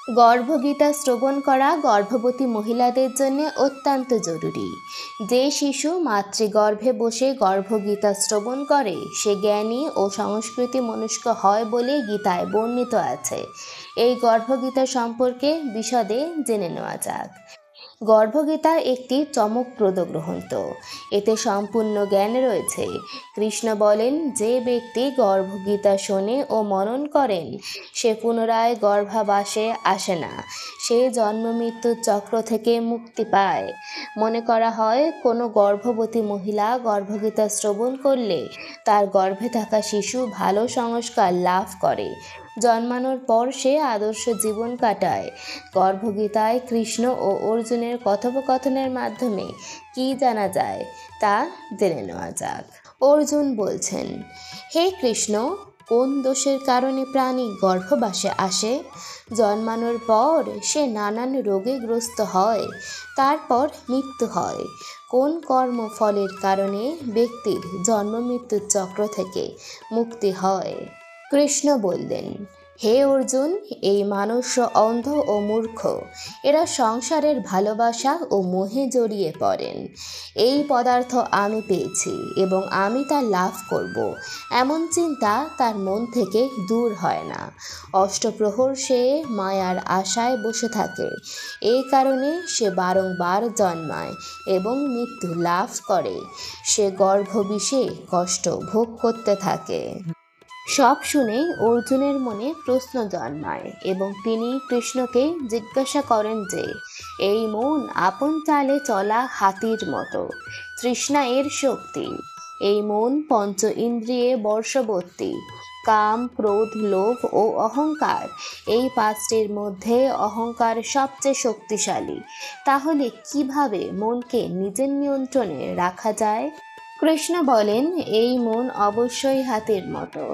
গর্ভগীতা শ্রবণ করা গর্ভবতী মহিলাদের জন্য অত্যন্ত জরুরি। যে শিশু মাতৃগর্ভে বসে গর্ভগীতা শ্রবণ করে সে জ্ঞানী ও সংস্কৃতি মনস্ক হয় বলে গীতায় বর্ণিত আছে। এই গর্ভগীতা সম্পর্কে বিশদে জেনে নেওয়া যাক। গর্ভগীতা একটি চমকপ্রদ গ্রন্থ। এতে সম্পূর্ণ জ্ঞান রয়েছে। কৃষ্ণ বলেন, যে ব্যক্তি গর্ভগীতা শোনে ও মনন করেন সে পুনরায় গর্ভাবাসে আসে না, সে জন্ম মৃত্যুর চক্র থেকে মুক্তি পায়। মনে করা হয় কোনো গর্ভবতী মহিলা গর্ভগীতা শ্রবণ করলে তার গর্ভে থাকা শিশু ভালো সংস্কার লাভ করে, জন্মানোর পর সে আদর্শ জীবন কাটায়। গর্ভগীতায় কৃষ্ণ ও অর্জুনের কথোপকথনের মাধ্যমে কি জানা যায় তা জেনে নেওয়া যাক। অর্জুন বলছেন, হে কৃষ্ণ, কোন দোষের কারণে প্রাণী গর্ভবাসে আসে? জন্মানোর পর সে নানান রোগে গ্রস্ত হয়, তারপর মৃত্যু হয়। কোন কর্মফলের কারণে ব্যক্তির জন্ম মৃত্যুর চক্র থেকে মুক্তি হয়? কৃষ্ণ বললেন, হে অর্জুন, এই মানুষ অন্ধ ও মূর্খ, এরা সংসারের ভালোবাসা ও মোহে জড়িয়ে পড়েন। এই পদার্থ আমি পেয়েছি এবং আমি তা লাভ করব, এমন চিন্তা তার মন থেকে দূর হয় না। অষ্টপ্রহর সে মায়ার আশায় বসে থাকে। এই কারণে সে বারংবার জন্মায় এবং মৃত্যু লাভ করে। সে গর্ভবিষে কষ্ট ভোগ করতে থাকে। সব শুনে অর্জুনের মনে প্রশ্ন জন্মায় এবং তিনি কৃষ্ণকে জিজ্ঞাসা করেন যে, এই মন আপন চালে চলা হাতির মতো, তৃষ্ণা এর শক্তি। এই মন পঞ্চ ইন্দ্রিয়ে বর্ষবর্তী। কাম, ক্রোধ, লোভ ও অহংকার, এই পাঁচটির মধ্যে অহংকার সবচেয়ে শক্তিশালী। তাহলে কিভাবে মনকে নিজের নিয়ন্ত্রণে রাখা যায়? কৃষ্ণ বলেন, এই মন অবশ্যই হাতির মতো,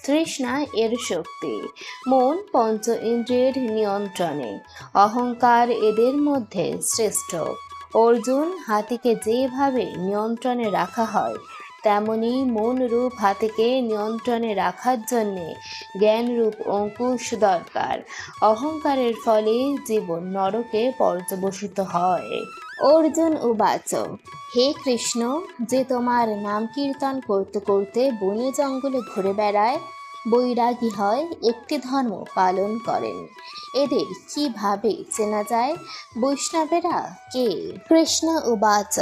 তৃষ্ণা এর শক্তি। মন পঞ্চ ইন্দ্রিয়ের নিয়ন্ত্রণে, অহংকার এদের মধ্যে শ্রেষ্ঠ। অর্জুন, হাতিকে যেভাবে নিয়ন্ত্রণে রাখা হয় তেমনি মন রূপ হাতিকে নিয়ন্ত্রণে রাখার জন্যে জ্ঞানরূপ অঙ্কুশ দরকার। অহংকারের ফলে জীবন নরকে পর্যবসিত হয়। অর্জুন উবাচ, হে কৃষ্ণ, যে তোমার নাম কীর্তন করতে করতে বনে জঙ্গলে ঘুরে বেড়ায়, বৈরাগী হয়, একটি ধর্ম পালন করেন, এদের কিভাবে চেনা যায়? বৈষ্ণবেরা কে? কৃষ্ণ উবাচ,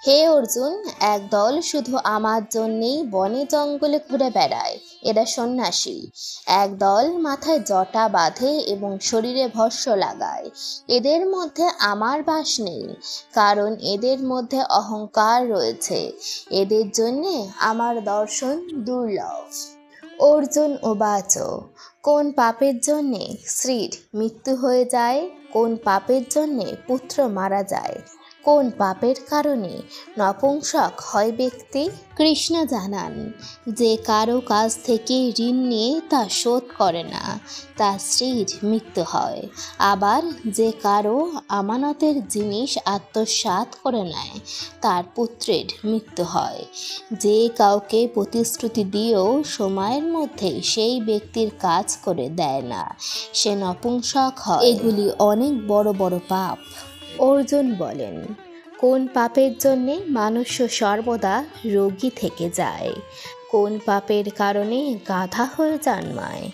হে অর্জুন, একদল শুধু আমার জন্যেই বনে জঙ্গলে ঘুরে বেড়ায়, এরা সন্ন্যাসী। একদল মাথায় জটা বাঁধে এবং শরীরে ভস্ম লাগায়। এদের মধ্যে আমার বাস নেই, কারণ এদের মধ্যে অহংকার রয়েছে। এদের জন্যে আমার দর্শন দুর্লভ। অর্জুন উবাচ, কোন পাপের জন্যে স্ত্রীর মৃত্যু হয়ে যায়? কোন পাপের জন্যে পুত্র মারা যায়? কোন পাপের কারণে নপুংসক হয় ব্যক্তি? কৃষ্ণ জানান, যে কারো কাছ থেকে ঋণ নিয়ে তা শোধ করে না তার স্ত্রীর মৃত্যু হয়। আবার যে কারো আমানতের জিনিস আত্মসাৎ করে নেয় তার পুত্রের মৃত্যু হয়। যে কাউকে প্রতিশ্রুতি দিয়েও সময়ের মধ্যে সেই ব্যক্তির কাজ করে দেয় না সে নপুংসক হয়। এগুলি অনেক বড় বড় পাপ। অর্জুন বলেন, কোন পাপের জন্যে মানুষ সর্বদা রোগী থেকে যায়? কোন পাপের কারণে গাধা হয়ে জন্মায়?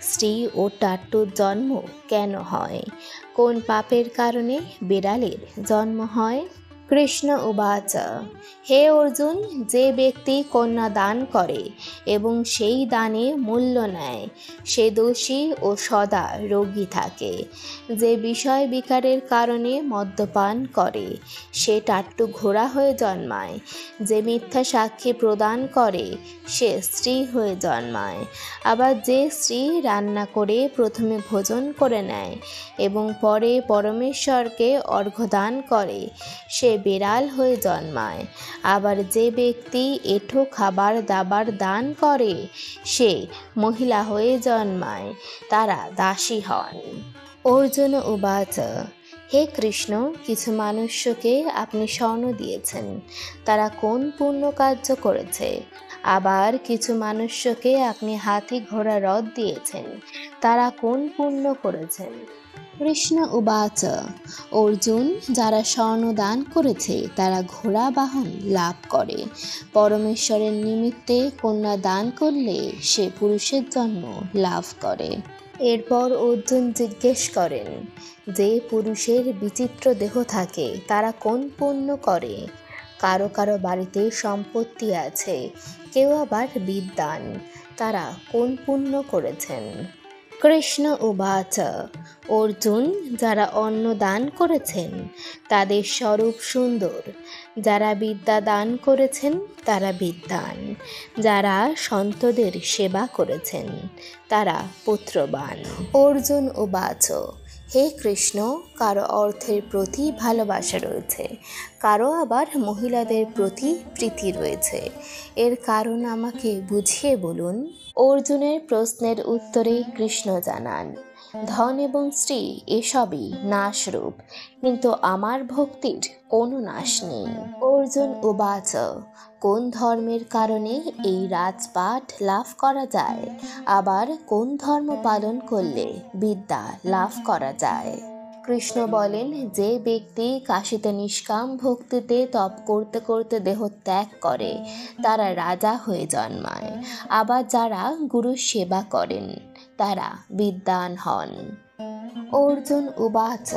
স্ত্রী ও টাট্টুর জন্ম কেন হয়? কোন পাপের কারণে বিড়ালের জন্ম হয়? কৃষ্ণ উবাচ, হে অর্জুন, যে ব্যক্তি কন্যা দান করে এবং সেই দানে মূল্য নেয় সে দোষী ও সদা রোগী থাকে। যে বিষয় বিকারের কারণে মদ্যপান করে সে টাট্টু ঘোড়া হয়ে জন্মায়। যে মিথ্যা সাক্ষী প্রদান করে সে স্ত্রী হয়ে জন্মায়। আবার যে স্ত্রী রান্না করে প্রথমে ভোজন করে নেয় এবং পরে পরমেশ্বরকে অর্ঘ্যদান করে সে বিড়াল হয়ে জন্মায়। আবার যে ব্যক্তি এঁঠো খাবার দাবার দান করে সে মহিলা হয়ে জন্মায়, তারা দাসী হন। অর্জুন উবাচ, হে কৃষ্ণ, কিছু মানুষকে আপনি স্বর্ণ দিয়েছেন, তারা কোন পুণ্য কার্য করেছে? আবার কিছু মানুষকে আপনি হাতি ঘোড়া রথ দিয়েছেন, তারা কোন পুণ্য করেছেন? কৃষ্ণ উবাচ অর্জুন, যারা স্বর্ণ দান করেছে তারা ঘোড়া বাহন লাভ করে। পরমেশ্বরের নিমিত্তে কন্যা দান করলে সে পুরুষের জন্ম লাভ করে। এরপর অর্জুন জিজ্ঞেস করেন, যে পুরুষের বিচিত্র দেহ থাকে তারা কোন পুণ্য করে? কারো কারো বাড়িতে সম্পত্তি আছে, কেউ আবার বিদ্বান, তারা কোন পুণ্য করেছেন? কৃষ্ণ উবাচ অর্জুন, যারা অন্ন দান করেছেন তাদের স্বরূপ সুন্দর, যারা বিদ্যা দান করেছেন তারা বিদ্বান, যারা সন্তদের সেবা করেছেন তারা পুত্রবান। অর্জুন উবাচ হে কৃষ্ণ, কারো অর্থের প্রতি ভালোবাসা রয়েছে, কারো আবার মহিলাদের প্রতি প্রীতি রয়েছে, এর কারণ আমাকে বুঝিয়ে বলুন। অর্জুনের প্রশ্নের উত্তরে কৃষ্ণ জানান, ধন এবং স্ত্রী এসবই নাশরূপ, কিন্তু আমার ভক্তির কোনো নাশ নেই। অর্জুন উবাচ কোন ধর্মের কারণে এই রাজপাট লাভ করা যায়? আবার কোন ধর্ম পালন করলে বিদ্যা লাভ করা যায়? কৃষ্ণ বলেন, যে ব্যক্তি কাশীতে নিষ্কাম ভক্তিতে তপ করতে করতে দেহ ত্যাগ করে তারা রাজা হয়ে জন্মায়। আবার যারা গুরুর সেবা করেন তারা বিদ্বান হন। অর্জুন উবাচ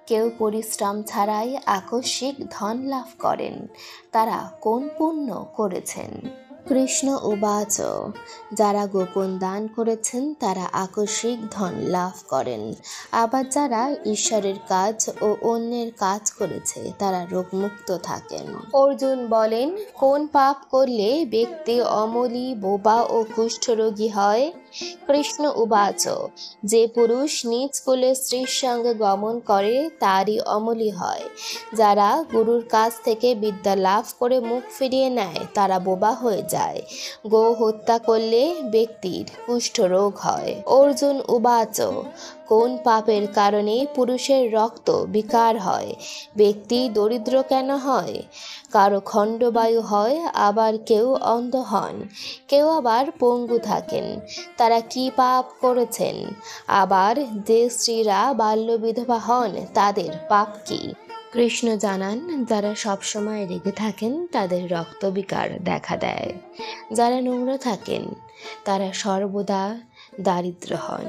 কেউ পরিশ্রম ছাড়াই আকস্মিক ধন লাভ করেন, তারা কোন পুণ্য করেছেন? কৃষ্ণ উবাচ যারা গোপন দান করেছেন তারা আকস্মিক ধন লাভ করেন। আবার যারা ঈশ্বরের কাজ ও অন্যের কাজ করেছে তারা রোগমুক্ত থাকেন। অর্জুন বলেন, কোন পাপ করলে ব্যক্তি অমলি, বোবা ও কুষ্ঠরোগী হয়? কৃষ্ণ উবাচ যে পুরুষ নিজ কুলে স্ত্রীর সঙ্গে গমন করে তারই অমলি হয়। যারা গুরুর কাছ থেকে বিদ্যা লাভ করে মুখ ফিরিয়ে নেয় তারা বোবা হয়ে যায়। গো হত্যা করলে ব্যক্তির কুষ্ঠরোগ হয়। অর্জুন উবাচ কোন পাপের কারণে পুরুষের রক্ত বিকার হয়? ব্যক্তি দরিদ্র কেন হয়? কারো খণ্ডবায়ু হয়, আবার কেউ অন্ধ হন, কেউ আবার পঙ্গু থাকেন, তারা কি পাপ করেছেন? আবার যে স্ত্রীরা বাল্য বিধবা হন তাদের পাপ কি? কৃষ্ণ জানান, যারা সবসময় রেগে থাকেন তাদের রক্তবিকার দেখা দেয়। যারা নোংরা থাকেন তারা সর্বদা দারিদ্র হন।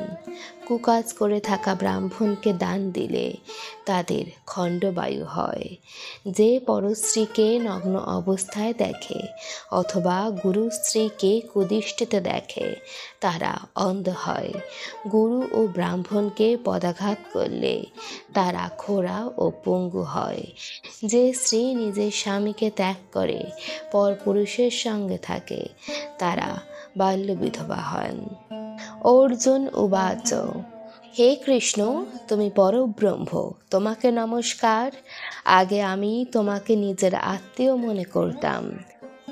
কুকাজ করে থাকা ব্রাহ্মণকে দান দিলে তাদের খণ্ডবায়ু হয়। যে পরস্ত্রীকে নগ্ন অবস্থায় দেখে অথবা গুরু স্ত্রীকে কুদৃষ্টিতে দেখে তারা অন্ধ হয়। গুরু ও ব্রাহ্মণকে পদাঘাত করলে তারা খোঁড়া ও পঙ্গু হয়। যে স্ত্রী নিজের স্বামীকে ত্যাগ করে পরপুরুষের সঙ্গে থাকে তারা বাল্য বিধবা হন। অর্জুন উবাচ হে কৃষ্ণ, তুমি পরব্রহ্ম, তোমাকে নমস্কার। আগে আমি তোমাকে নিজের আত্মীয় মনে করতাম,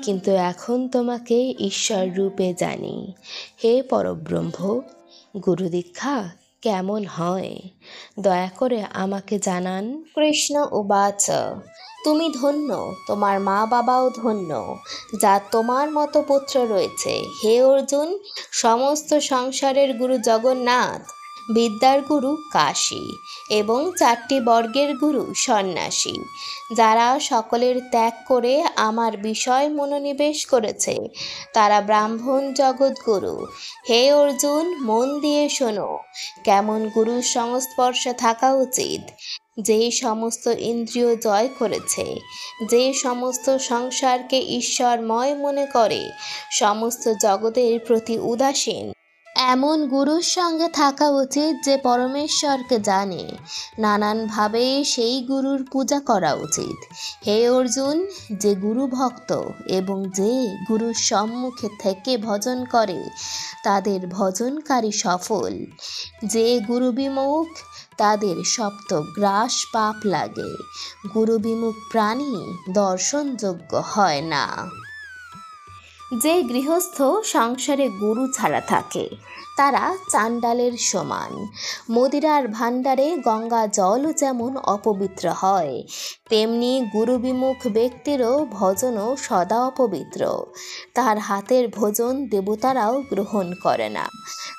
কিন্তু এখন তোমাকে ঈশ্বর রূপে জানি। হে পরব্রহ্ম, গুরু দীক্ষা কেমন হয় দয়া করে আমাকে জানান। কৃষ্ণ উবাচ তুমি ধন্য, তোমার মা বাবাও ধন্য, যা তোমার মতো পুত্র রয়েছে। হে অর্জুন, সমস্ত সংসারের গুরু জগন্নাথ, বিদ্যার গুরু কাশী এবং 4টি বর্গের গুরু সন্ন্যাসী, যারা সকলের ত্যাগ করে আমার বিষয় মনোনিবেশ করেছে তারা ব্রাহ্মণ জগৎগুরু। হে অর্জুন, মন দিয়ে শোনো, কেমন গুরুর সংস্পর্শে থাকা উচিত। যে সমস্ত ইন্দ্রিয় জয় করেছে, যে সমস্ত সংসারকে ঈশ্বরময় মনে করে, সমস্ত জগতের প্রতি উদাসীন, এমন গুরুর সঙ্গে থাকা উচিত যে পরমেশ্বরকে জানে। নানানভাবে সেই গুরুর পূজা করা উচিত। হে অর্জুন, যে গুরু ভক্ত এবং যে গুরুর সম্মুখে থেকে ভজন করে তাদের ভজনকারী সফল। যে গুরু বিমুখ তাদের সপ্তগ্রাস পাপ লাগে। গুরু বিমুখ প্রাণী দর্শনযোগ্য হয় না। যে গৃহস্থ সংসারে গুরু ছাড়া থাকে তারা চাণ্ডালের সমান। মদিরার ভাণ্ডারে গঙ্গা জল যেমন অপবিত্র হয়, তেমনি গুরুবিমুখ ব্যক্তিরও ভজনও সদা অপবিত্র। তার হাতের ভোজন দেবতারাও গ্রহণ করে না।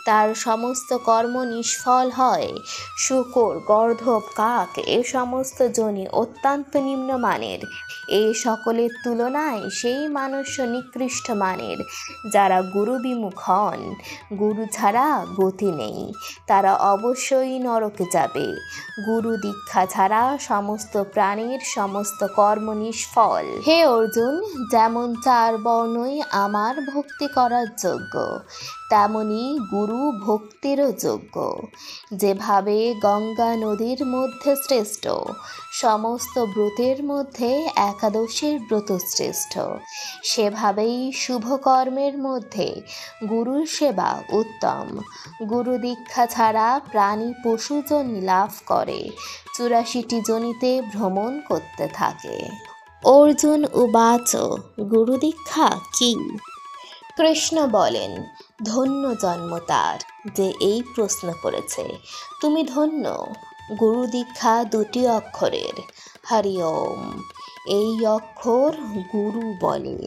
তার সমস্ত কর্ম নিষ্ফল হয়। শূকর, গর্দভ, কাক এ সমস্ত যোনি অত্যন্ত নিম্নমানের। এই সকলের তুলনায় সেই মানুষ্য নিকৃষ্ট মানের, যারা গুরুবিমুখ হন। গুরু ছাড়া গতি নেই, তারা অবশ্যই নরকে যাবে। গুরু দীক্ষা ছাড়া সমস্ত প্রাণীর সমস্ত কর্ম নিষ্ফল। হে অর্জুন, যেমন 4 বর্ণই আমার ভক্তি করার যোগ্য, তেমনি গুরু ভক্তিরও যোগ্য। যেভাবে গঙ্গা নদীর মধ্যে শ্রেষ্ঠ, সমস্ত ব্রতের মধ্যে একাদশীর ব্রত শ্রেষ্ঠ, সেভাবেই শুভকর্মের মধ্যে গুরুর সেবা উত্তম। গুরু দীক্ষা ছাড়া প্রাণী পশুজনি লাভ করে 84টি জনিতে ভ্রমণ করতে থাকে। অর্জুন উবাচ, গুরু দীক্ষা কি? কৃষ্ণ বলেন, ধন্য জন্ম তার যে এই প্রশ্ন করেছে। তুমি ধন্য। গুরু দীক্ষা 2টি অক্ষরের, হরি ওম। এই অক্ষর গুরু বলে।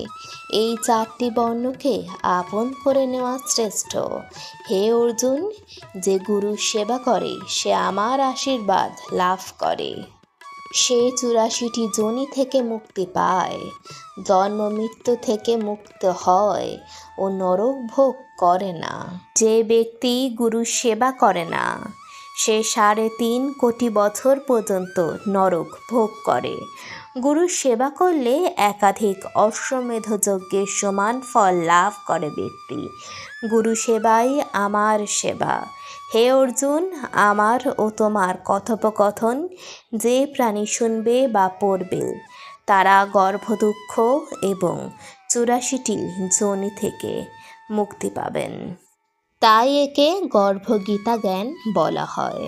এই 4টি বর্ণকে আপন করে নেওয়া শ্রেষ্ঠ। হে অর্জুন, যে গুরুর সেবা করে সে আমার আশীর্বাদ লাভ করে। সে 84টি যোনি থেকে মুক্তি পায়, জন্ম মৃত্যু থেকে মুক্ত হয় ও নরক ভোগ করে না। যে ব্যক্তি গুরুর সেবা করে না, সে 3.5 কোটি বছর পর্যন্ত নরক ভোগ করে। গুরুর সেবা করলে একাধিক অশ্বমেধ যজ্ঞের সমান ফল লাভ করে ব্যক্তি। গুরু সেবাই আমার সেবা। হে অর্জুন, আমার ও তোমার কথোপকথন যে প্রাণী শুনবে বা পড়বে, তারা গর্ভদুঃখ এবং 84টি যোনি থেকে মুক্তি পাবেন। তাই একে গর্ভগীতা জ্ঞান বলা হয়।